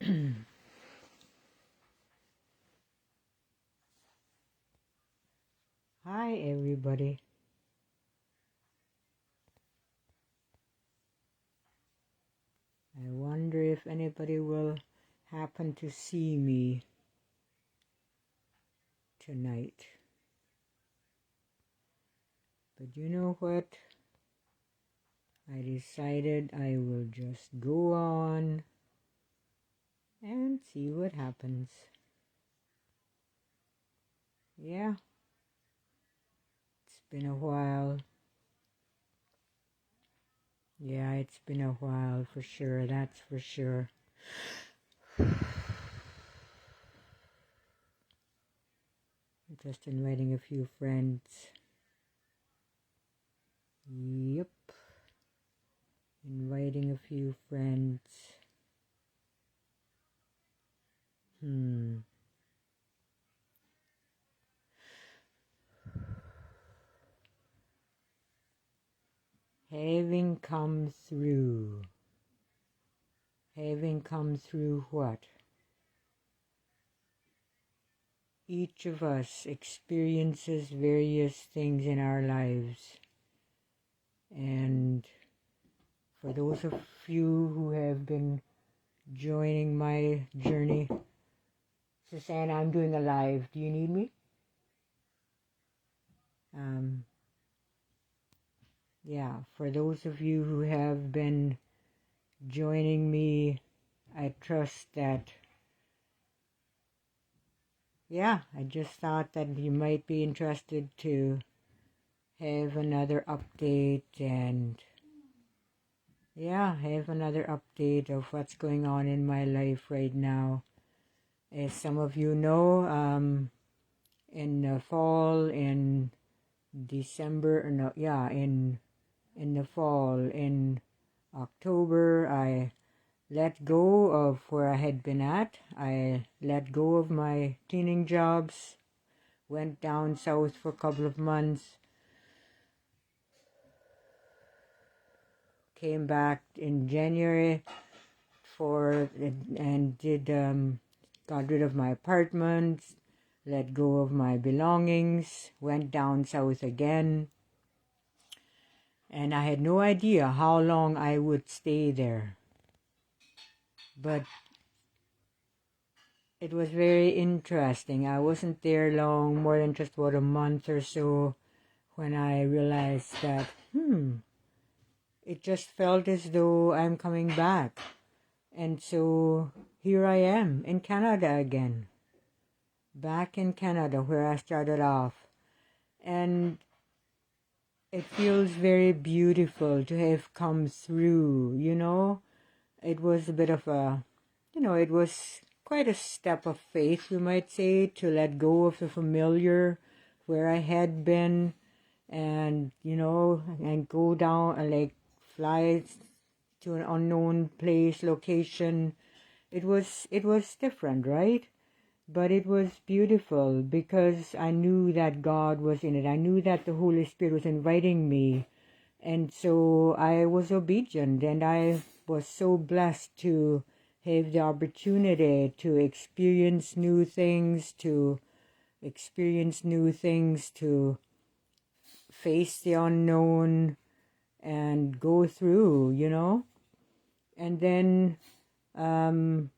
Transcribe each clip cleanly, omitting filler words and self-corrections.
Hi, everybody. I wonder if anybody will happen to see me tonight. But you know what? I decided I will just go on and see what happens. Yeah, it's been a while. Yeah, it's been a while for sure, that's for sure. I'm just inviting a few friends. Yep, inviting a few friends. Having come through. Having come through what? Each of us experiences various things in our lives. And for those of you who have been joining my journey, Susanna, I'm doing a live. Do you need me? Yeah, for those of you who have been joining me, I trust that, I just thought that you might be interested to have another update and have another update of what's going on in my life right now. As some of you know, in the fall, in December, or no, in the fall, in October, I let go of where I had been at. I let go of my cleaning jobs, went down south for a couple of months, came back in January and did got rid of my apartment, let go of my belongings, went down south again, and I had no idea how long I would stay there. But it was very interesting. I wasn't there long, more than just about a month or so, when I realized that, it just felt as though I'm coming back. And so here I am in Canada again. Back in Canada where I started off. And it feels very beautiful to have come through, It was a bit of it was quite a step of faith, you might say, to let go of the familiar where I had been and, and go down and fly to an unknown place, location. It was different, right? But it was beautiful because I knew that God was in it. I knew that the Holy Spirit was inviting me. And so I was obedient, and I was so blessed to have the opportunity to experience new things, to face the unknown and go through, And then, and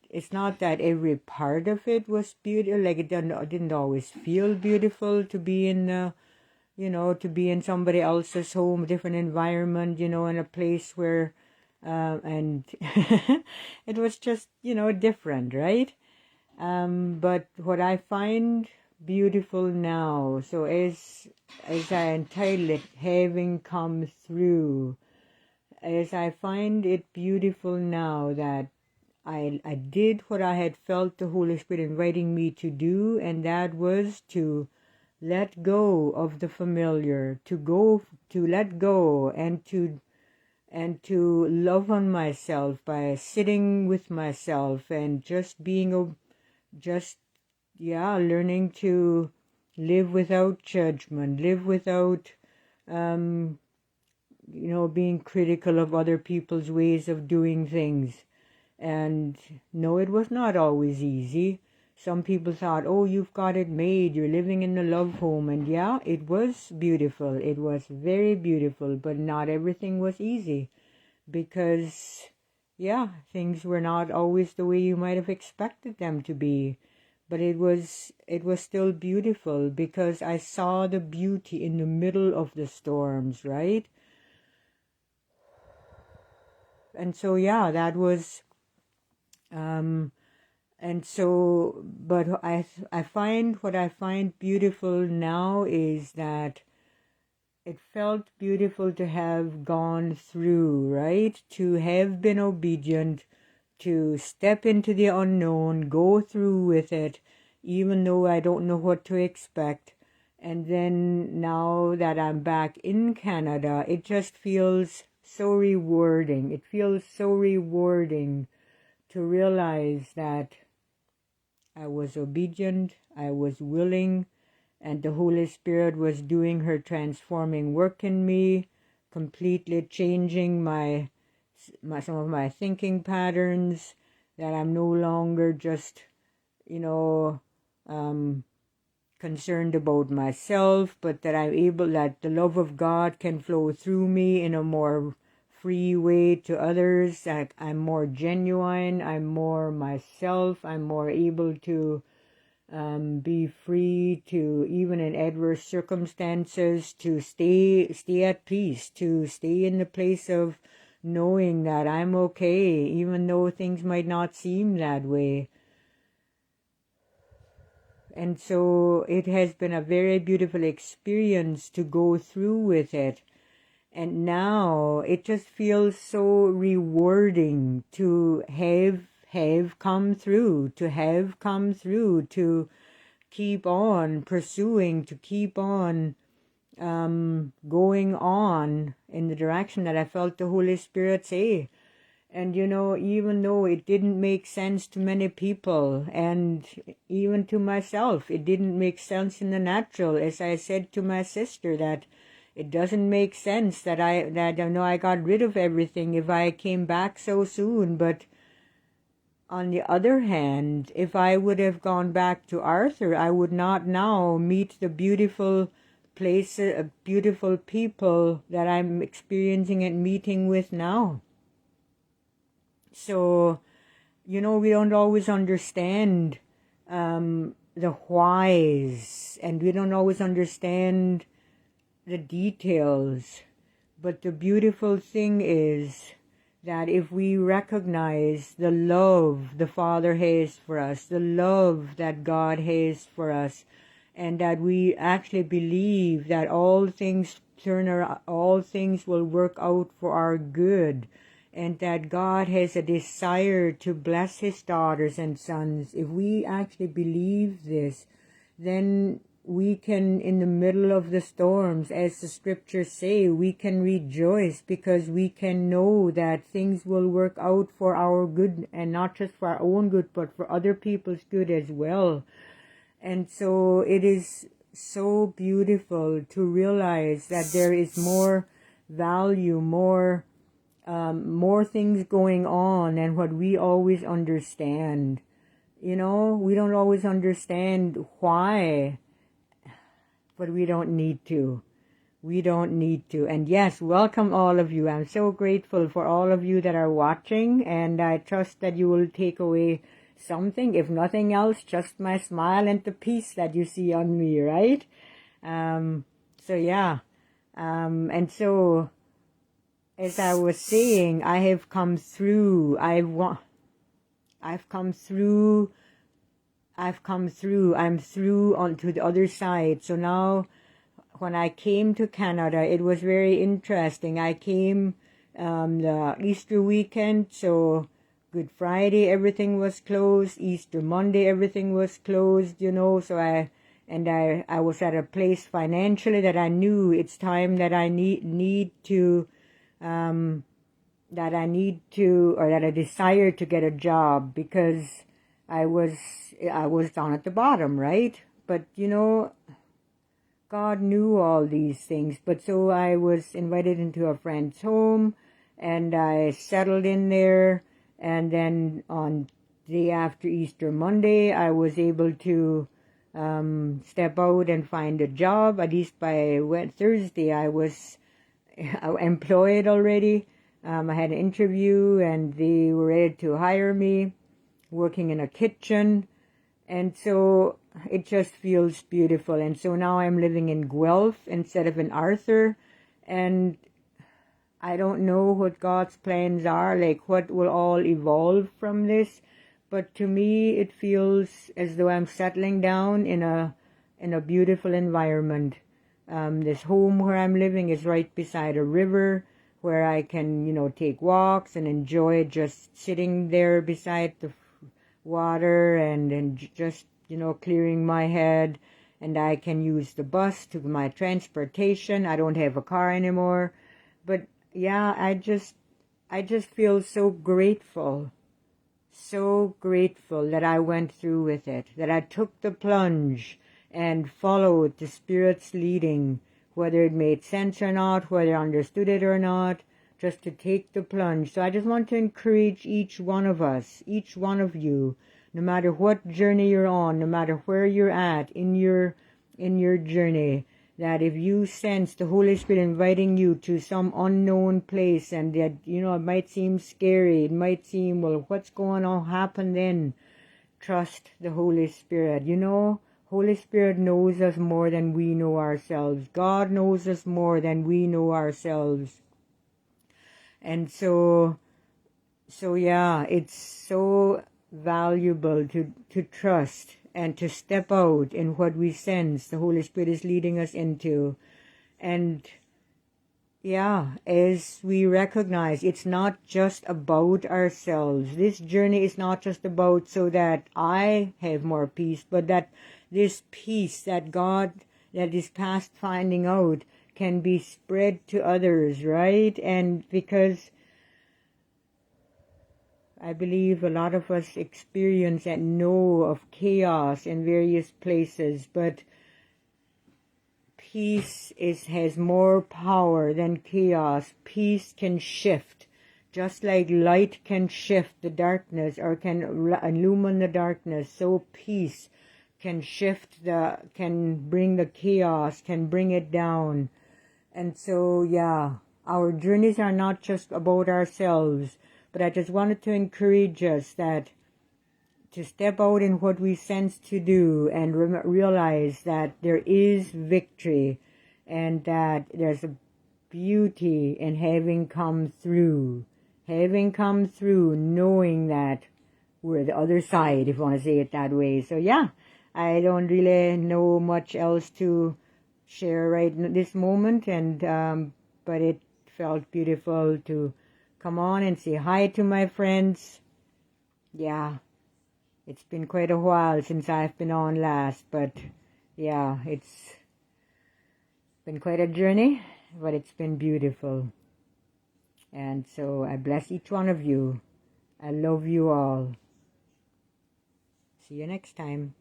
it's not that every part of it was beautiful. Like it didn't always feel beautiful to be in to be in somebody else's home, different environment, in a place where, and it was just, different, right? But what I find beautiful now, so as I entitled it, having come through, as I find it beautiful now that I did what I had felt the Holy Spirit inviting me to do, and that was to let go of the familiar, to let go and to love on myself by sitting with myself and just learning to live without judgment, live without being critical of other people's ways of doing things. And no, it was not always easy. Some people thought, oh, you've got it made, you're living in a love home. And yeah, it was beautiful. It was very beautiful, but not everything was easy because, yeah, things were not always the way you might have expected them to be. But it was still beautiful because I saw the beauty in the middle of the storms, right? And so, yeah, that was, and so, but I find what I find beautiful now is that it felt beautiful to have gone through, right? To have been obedient, to step into the unknown, go through with it, even though I don't know what to expect. And then now that I'm back in Canada, it just feels so rewarding. It feels so rewarding to realize that I was obedient, I was willing, and the Holy Spirit was doing her transforming work in me, completely changing some of my thinking patterns, that I'm no longer just, concerned about myself, but that the love of God can flow through me in a more free way to others. That I'm more genuine, I'm more myself, I'm more able to be free to, even in adverse circumstances, to stay at peace, to stay in the place of knowing that I'm okay, even though things might not seem that way. And so it has been a very beautiful experience to go through with it. And now it just feels so rewarding to have come through, to keep on pursuing, to keep on going on in the direction that I felt the Holy Spirit say. And even though it didn't make sense to many people, and even to myself, it didn't make sense in the natural, as I said to my sister, that it doesn't make sense that I know I got rid of everything if I came back so soon. But on the other hand, if I would have gone back to Arthur, I would not now meet the beautiful places, beautiful people that I'm experiencing and meeting with now. So, we don't always understand the whys, and we don't always understand the details. But the beautiful thing is that if we recognize the love the Father has for us, the love that God has for us, and that we actually believe that all things will work out for our good, and that God has a desire to bless His daughters and sons, if we actually believe this, then we can, in the middle of the storms, as the scriptures say, we can rejoice, because we can know that things will work out for our good, and not just for our own good, but for other people's good as well. And so it is so beautiful to realize that there is more value, more things going on than what we always understand. We don't always understand why, but we don't need to. We don't need to. And yes, welcome all of you. I'm so grateful for all of you that are watching, and I trust that you will take away something, if nothing else, just my smile and the peace that you see on me, right? So yeah. And so, as I was saying, I have come through. I've come through. I'm through onto the other side. So now, when I came to Canada, it was very interesting. I came the Easter weekend, so Good Friday everything was closed. Easter Monday everything was closed. So I was at a place financially that I knew it's time that I desire to get a job, because I was down at the bottom, right? But God knew all these things. But so I was invited into a friend's home, and I settled in there. And then on the day after Easter Monday, I was able to step out and find a job. At least by Thursday, I was employed already. I had an interview, and they were ready to hire me, working in a kitchen. And so it just feels beautiful. And so now I'm living in Guelph instead of in Arthur. And I don't know what God's plans are, like what will all evolve from this. But to me, it feels as though I'm settling down in a beautiful environment. This home where I'm living is right beside a river where I can, take walks and enjoy just sitting there beside the water and just, clearing my head. And I can use the bus to my transportation. I don't have a car anymore. But yeah, I just feel so grateful that I went through with it, that I took the plunge and followed the Spirit's leading, whether it made sense or not, whether I understood it or not, just to take the plunge. So I just want to encourage each one of us, each one of you, no matter what journey you're on, no matter where you're at in your journey, that if you sense the Holy Spirit inviting you to some unknown place, and that, it might seem scary, it might seem, well, what's going to happen then? Trust the Holy Spirit. Holy Spirit knows us more than we know ourselves. God knows us more than we know ourselves. And so yeah, it's so valuable to trust and to step out in what we sense the Holy Spirit is leading us into. And yeah, as we recognize, it's not just about ourselves. This journey is not just about so that I have more peace, but that this peace that God, that is past finding out, can be spread to others, right? And because I believe a lot of us experience and know of chaos in various places, but peace has more power than chaos. Peace can shift, just like light can shift the darkness or can illumine the darkness. So peace can can bring the chaos, can bring it down. And so, yeah, our journeys are not just about ourselves, but I just wanted to encourage us that to step out in what we sense to do and realize that there is victory and that there's a beauty in having come through, knowing that we're the other side, if you want to say it that way. So yeah, I don't really know much else to share right in this moment, and but it felt beautiful to come on and say hi to my friends. Yeah, it's been quite a while since I've been on last, but yeah, it's been quite a journey, but it's been beautiful. And so I bless each one of you. I love you all. See you next time.